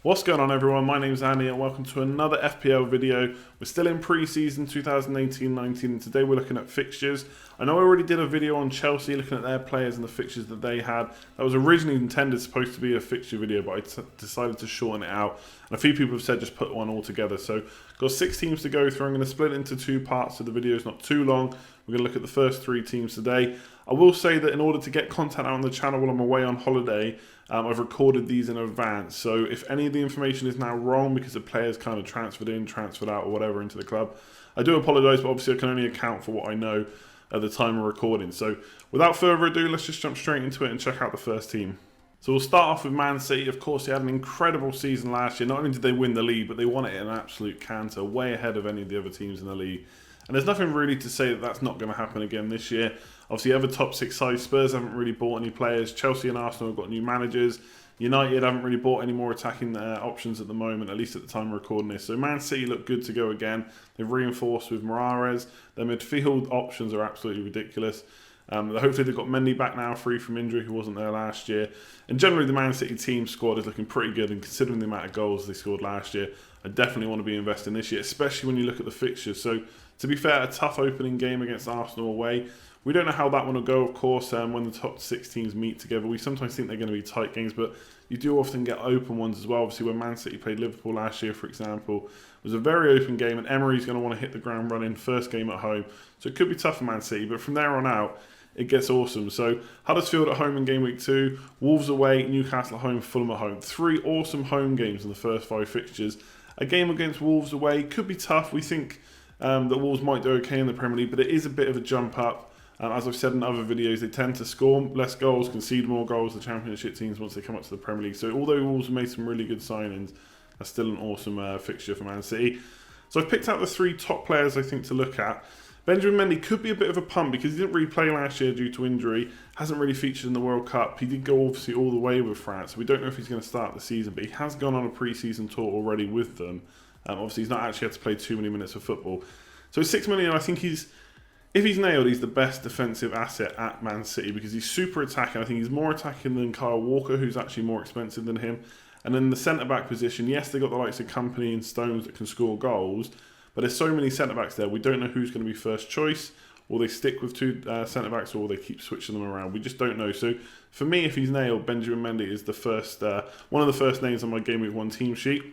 What's going on, everyone? My name's Andy and welcome to another FPL video. We're still in pre-season 2018-19 and today we're looking at fixtures. I know I already did a video on Chelsea looking at their players and the fixtures that they had. That was originally intended supposed to be a fixture video, but I decided to shorten it out. And a few people have said just put one all together. So got 6 teams to go through. I'm going to split it into 2 parts so the video is not too long. We're going to look at the first 3 teams today. I will say that in order to get content out on the channel while I'm away on holiday, I've recorded these in advance. So if any of the information is now wrong because the players kind of transferred in, transferred out or whatever into the club, I do apologise, but obviously I can only account for what I know at the time of recording. So without further ado, let's just jump straight into it and check out the first team. So we'll start off with Man City. Of course, they had an incredible season last year. Not only did they win the league, but they won it in an absolute canter, way ahead of any of the other teams in the league. And there's nothing really to say that that's not going to happen again this year. Obviously, other top 6 sides, Spurs haven't really bought any players. Chelsea and Arsenal have got new managers. United haven't really bought any more attacking options at the moment, at least at the time of recording this. So Man City look good to go again. They've reinforced with Mahrez. Their midfield options are absolutely ridiculous. Hopefully they've got Mendy back now, free from injury, who wasn't there last year. And generally the Man City team squad is looking pretty good, and considering the amount of goals they scored last year, I definitely want to be investing this year, especially when you look at the fixtures. So to be fair, a tough opening game against Arsenal away. We don't know how that one will go, of course, when the top 6 teams meet together. We sometimes think they're going to be tight games, but you do often get open ones as well. Obviously, when Man City played Liverpool last year, for example, it was a very open game, and Emery's going to want to hit the ground running first game at home. So it could be tough for Man City, but from there on out, it gets awesome. So Huddersfield at home in game week 2, Wolves away, Newcastle at home, Fulham at home. 3 awesome home games in the first 5 fixtures. A game against Wolves away could be tough. We think that Wolves might do okay in the Premier League, but it is a bit of a jump up. As I've said in other videos, they tend to score less goals, concede more goals, the Championship teams, once they come up to the Premier League. So although Wolves have made some really good signings, that's still an awesome fixture for Man City. So I've picked out the 3 top players I think to look at. Benjamin Mendy could be a bit of a punt because he didn't really play last year due to injury, hasn't really featured in the World Cup. He did go obviously all the way with France, so we don't know if he's going to start the season, but he has gone on a pre-season tour already with them. Obviously he's not actually had to play too many minutes of football. So 6 million, I think if he's nailed, he's the best defensive asset at Man City because he's super attacking. I think he's more attacking than Kyle Walker, who's actually more expensive than him. And then the centre-back position, yes, they've got the likes of Company and Stones that can score goals, but there's so many centre-backs there, we don't know who's going to be first choice, or they stick with 2 centre-backs, or they keep switching them around. We just don't know. So for me, if he's nailed, Benjamin Mendy is the first, one of the first names on my Game Week 1 team sheet.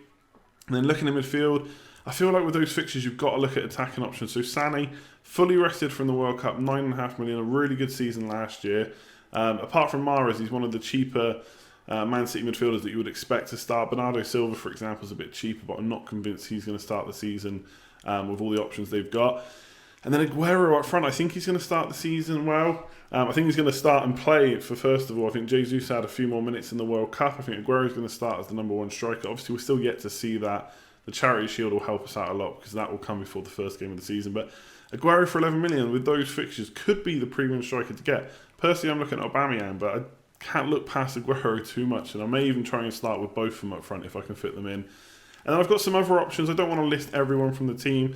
And then looking at midfield, I feel like with those fixtures, you've got to look at attacking options. So Sané, fully rested from the World Cup, 9.5 million, a really good season last year. Apart from Mahrez, he's one of the cheaper Man City midfielders that you would expect to start. Bernardo Silva, for example, is a bit cheaper, but I'm not convinced he's going to start the season with all the options they've got. And then Aguero up front, I think he's going to start the season well. I think he's going to start and play for, first of all, I think Jesus had a few more minutes in the World Cup. I think Aguero's going to start as the number 1 striker. Obviously, we're still yet to see that. The Charity Shield will help us out a lot because that will come before the first game of the season. But Aguero for 11 million with those fixtures could be the premium striker to get. Personally, I'm looking at Aubameyang, but I can't look past Aguero too much. And I may even try and start with both of them up front if I can fit them in. And then I've got some other options. I don't want to list everyone from the team.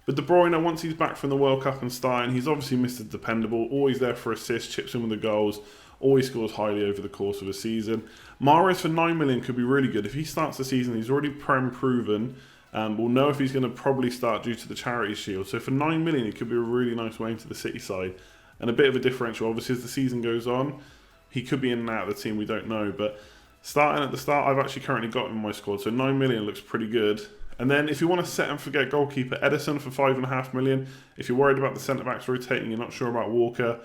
But De Bruyne, once he's back from the World Cup and starting, he's obviously Mr. Dependable. Always there for assists, chips in with the goals. Always scores highly over the course of a season. Mahrez for 9 million could be really good. If he starts the season, he's already Prem proven. We'll know if he's going to probably start due to the Charity Shield. So for 9 million, it could be a really nice way into the City side. And a bit of a differential. Obviously, as the season goes on, he could be in and out of the team. We don't know. But starting at the start, I've actually currently got him in my squad. So 9 million looks pretty good. And then if you want to set and forget goalkeeper, Ederson for 5.5 million. If you're worried about the centre-backs rotating, you're not sure about Walker.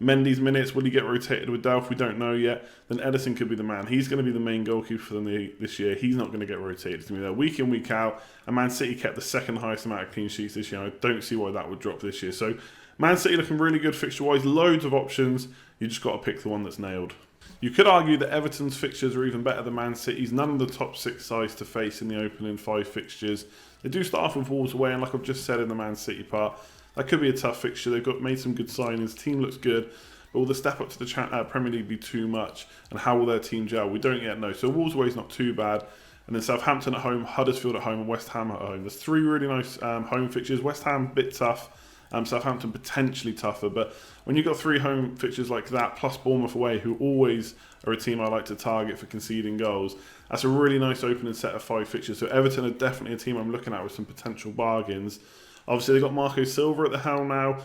Mendy's minutes, will he get rotated with Delph? We don't know yet. Then Ederson could be the man. He's going to be the main goalkeeper for them this year. He's not going to get rotated. He's going to be there week in, week out. And Man City kept the 2nd highest amount of clean sheets this year. I don't see why that would drop this year. So Man City looking really good fixture-wise. Loads of options. You just got to pick the one that's nailed. You could argue that Everton's fixtures are even better than Man City's. None of the top 6 sides to face in the opening 5 fixtures. They do start off with Wolves away, and like I've just said in the Man City part, that could be a tough fixture. They've made some good signings. Team looks good. But will the step up to the Premier League be too much? And how will their team gel? We don't yet know. So Wolves away is not too bad. And then Southampton at home, Huddersfield at home, and West Ham at home. There's 3 really nice home fixtures. West Ham, a bit tough. Southampton potentially tougher, but when you've got 3 home fixtures like that, plus Bournemouth away, who always are a team I like to target for conceding goals, that's a really nice opening set of 5 fixtures. So Everton are definitely a team I'm looking at with some potential bargains. Obviously, they've got Marco Silva at the helm now.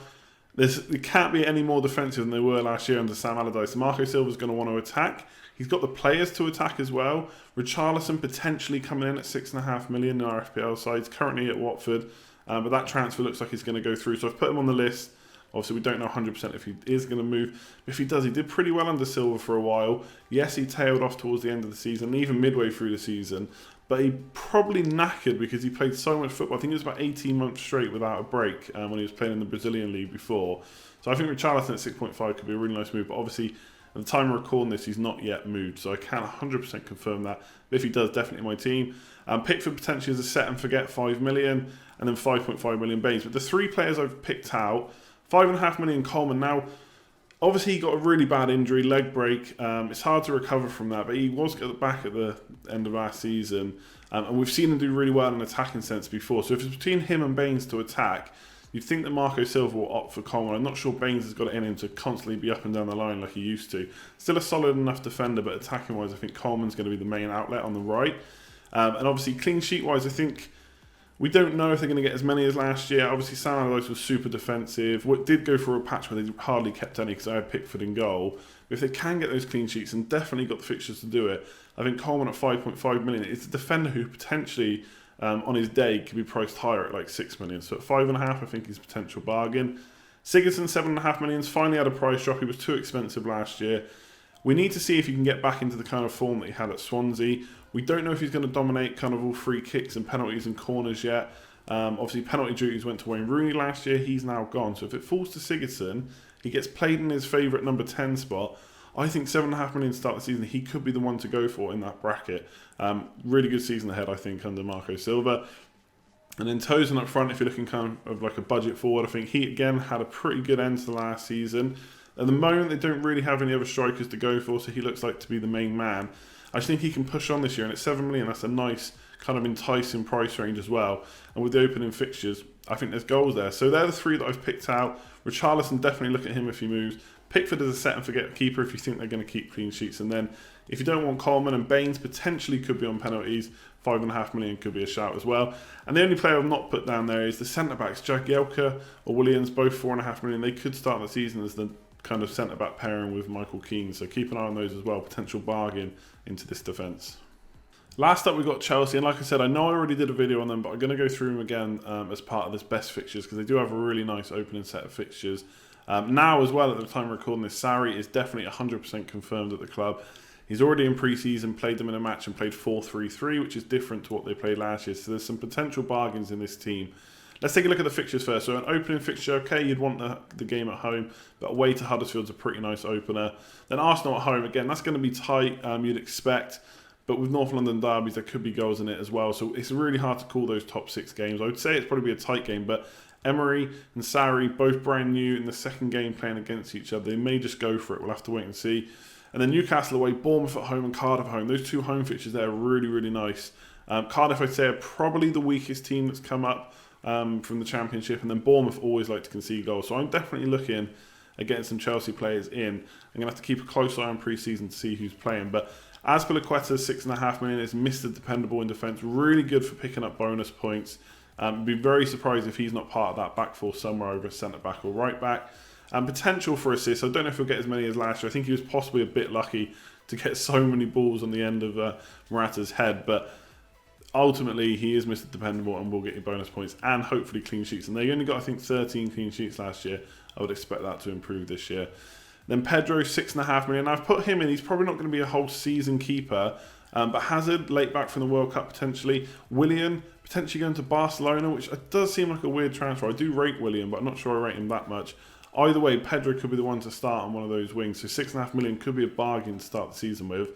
They can't be any more defensive than they were last year under Sam Allardyce. So Marco Silva's going to want to attack. He's got the players to attack as well. Richarlison potentially coming in at $6.5 million in our FPL sides, currently at Watford. But that transfer looks like he's going to go through. So I've put him on the list. Obviously, we don't know 100% if he is going to move. But if he does, he did pretty well under Silva for a while. Yes, he tailed off towards the end of the season, even midway through the season. But he probably knackered because he played so much football. I think it was about 18 months straight without a break when he was playing in the Brazilian league before. So I think Richarlison at 6.5 could be a really nice move. But obviously, at the time of recording this, he's not yet moved. So I can't 100% confirm that. But if he does, definitely my team. Pickford potentially is a set and forget 5 million. And then 5.5 million Baines. But the 3 players I've picked out, 5.5 million Coleman. Now, obviously he got a really bad injury, leg break. It's hard to recover from that, but he was back at the end of last season. And we've seen him do really well in an attacking sense before. So if it's between him and Baines to attack, you'd think that Marco Silva will opt for Coleman. I'm not sure Baines has got it in him to constantly be up and down the line like he used to. Still a solid enough defender, but attacking-wise, I think Coleman's going to be the main outlet on the right. And obviously, clean sheet-wise, I think we don't know if they're going to get as many as last year. Obviously, Sam Allardyce was super defensive. What did go through a patch where they hardly kept any because I had Pickford in goal. But if they can get those clean sheets and definitely got the fixtures to do it, I think Coleman at 5.5 million is a defender who potentially, on his day, could be priced higher at like 6 million. So at 5.5, I think he's a potential bargain. Sigurdsson, 7.5 million, finally had a price drop. He was too expensive last year. We need to see if he can get back into the kind of form that he had at Swansea. We don't know if he's going to dominate kind of all free kicks and penalties and corners yet. Obviously, penalty duties went to Wayne Rooney last year. He's now gone. So if it falls to Sigurdsson, he gets played in his favourite number 10 spot. I think 7.5 million to start the season, he could be the one to go for in that bracket. Really good season ahead, I think, under Marco Silva. And then Tosin up front, if you're looking kind of like a budget forward, I think he, again, had a pretty good end to the last season. At the moment, they don't really have any other strikers to go for, so he looks like to be the main man. I just think he can push on this year, and at 7 million, that's a nice kind of enticing price range as well. And with the opening fixtures, I think there's goals there. So they're the 3 that I've picked out. Richarlison, definitely look at him if he moves. Pickford is a set and forget keeper if you think they're going to keep clean sheets. And then if you don't want Coleman, and Baines potentially could be on penalties, 5.5 million could be a shout as well. And the only player I've not put down there is the centre-backs, Jagielka or Williams, both 4.5 million. They could start the season as the kind of centre-back pairing with Michael Keane. So keep an eye on those as well. Potential bargain into this defence. Last up, we've got Chelsea. And like I said, I know I already did a video on them, but I'm going to go through them again as part of this best fixtures because they do have a really nice opening set of fixtures. Now as well, at the time of recording this, Sarri is definitely 100% confirmed at the club. He's already in pre-season, played them in a match and played 4-3-3, which is different to what they played last year. So there's some potential bargains in this team. Let's take a look at the fixtures first. So an opening fixture, okay, you'd want the game at home, but away to Huddersfield's a pretty nice opener. Then Arsenal at home, again, that's going to be tight, you'd expect. But with North London derbies, there could be goals in it as well. So it's really hard to call those top 6 games. I would say it's probably be a tight game, but Emery and Sarri, both brand new in the second game playing against each other. They may just go for it. We'll have to wait and see. And then Newcastle away, Bournemouth at home and Cardiff at home. Those 2 home fixtures there are really, really nice. Cardiff, I'd say, are probably the weakest team that's come up from the Championship. And then Bournemouth always like to concede goals. So I'm definitely looking at getting some Chelsea players in. I'm going to have to keep a close eye on pre-season to see who's playing. But Azpilicueta, 6.5 million, is Mr. Dependable in defence. Really good for picking up bonus points. Be very surprised if he's not part of that back four somewhere over centre-back or right-back. Potential for assists. I don't know if he'll get as many as last year. I think he was possibly a bit lucky to get so many balls on the end of Morata's head. But ultimately, he is Mr. Dependable and will get you bonus points and hopefully clean sheets. And they only got, I think, 13 clean sheets last year. I would expect that to improve this year. Then Pedro, 6.5 million. I've put him in. He's probably not going to be a whole season keeper. But Hazard, late back from the World Cup potentially. Willian, potentially going to Barcelona, which does seem like a weird transfer. I do rate Willian, but I'm not sure I rate him that much. Either way, Pedro could be the one to start on one of those wings. So 6.5 million could be a bargain to start the season with.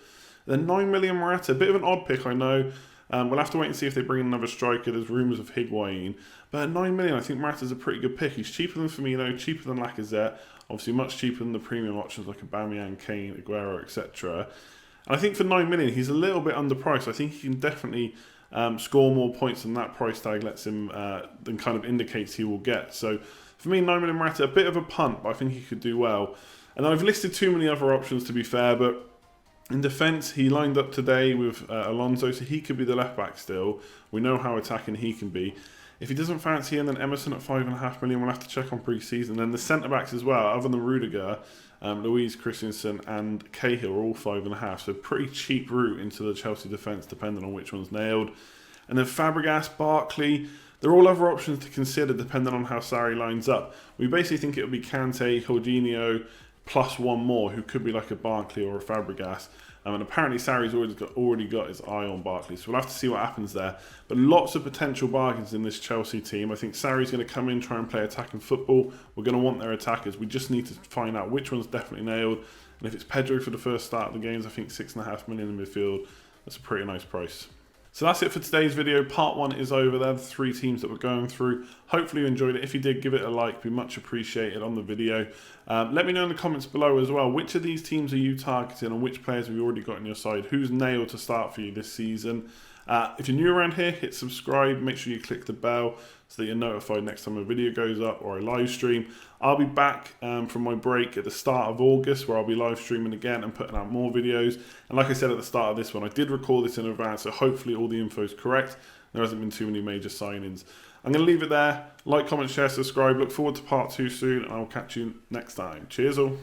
Then 9 million Morata, a bit of an odd pick, I know. We'll have to wait and see if they bring in another striker. There's rumours of Higuain. But at 9 million, I think Morata's a pretty good pick. He's cheaper than Firmino, cheaper than Lacazette. Obviously much cheaper than the premium options like Aubameyang, Kane, Aguero, etc. And I think for 9 million, he's a little bit underpriced. I think he can definitely score more points than that price tag lets him, than kind of indicates he will get. So For me, 9 million Morata, a bit of a punt, but I think he could do well. And I've listed too many other options to be fair, but in defence, he lined up today with Alonso, so he could be the left back still. We know how attacking he can be. If he doesn't fancy him, then Emerson at 5.5 million, we'll have to check on pre-season. Then the centre-backs as well, other than Rudiger, Louise Christensen and Cahill are all 5.5, so pretty cheap route into the Chelsea defence, depending on which one's nailed. And then Fabregas, Barkley, they're all other options to consider depending on how Sarri lines up. We basically think it will be Kante, Jorginho, plus one more, who could be like a Barkley or a Fabregas. And apparently Sarri's already got his eye on Barkley, so we'll have to see what happens there. But lots of potential bargains in this Chelsea team. I think Sarri's going to come in, try and play attacking football. We're going to want their attackers. We just need to find out which one's definitely nailed. And if it's Pedro for the first start of the games, I think 6.5 million in midfield. That's a pretty nice price. So that's it for today's video. Part 1 is over. They're the 3 teams that we're going through. Hopefully you enjoyed it. If you did, give it a like. Be much appreciated on the video. Let me know in the comments below as well, which of these teams are you targeting and which players have you already got on your side? Who's nailed to start for you this season? If you're new around here, hit subscribe. Make sure you click the bell so that you're notified next time a video goes up or a live stream. I'll be back from my break at the start of August, where I'll be live streaming again and putting out more videos. And like I said at the start of this one, I did record this in advance, so hopefully all the info is correct. There hasn't been too many major signings. I'm going to leave it there. Like, comment, share, subscribe. Look forward to part 2 soon, and I'll catch you next time. Cheers all.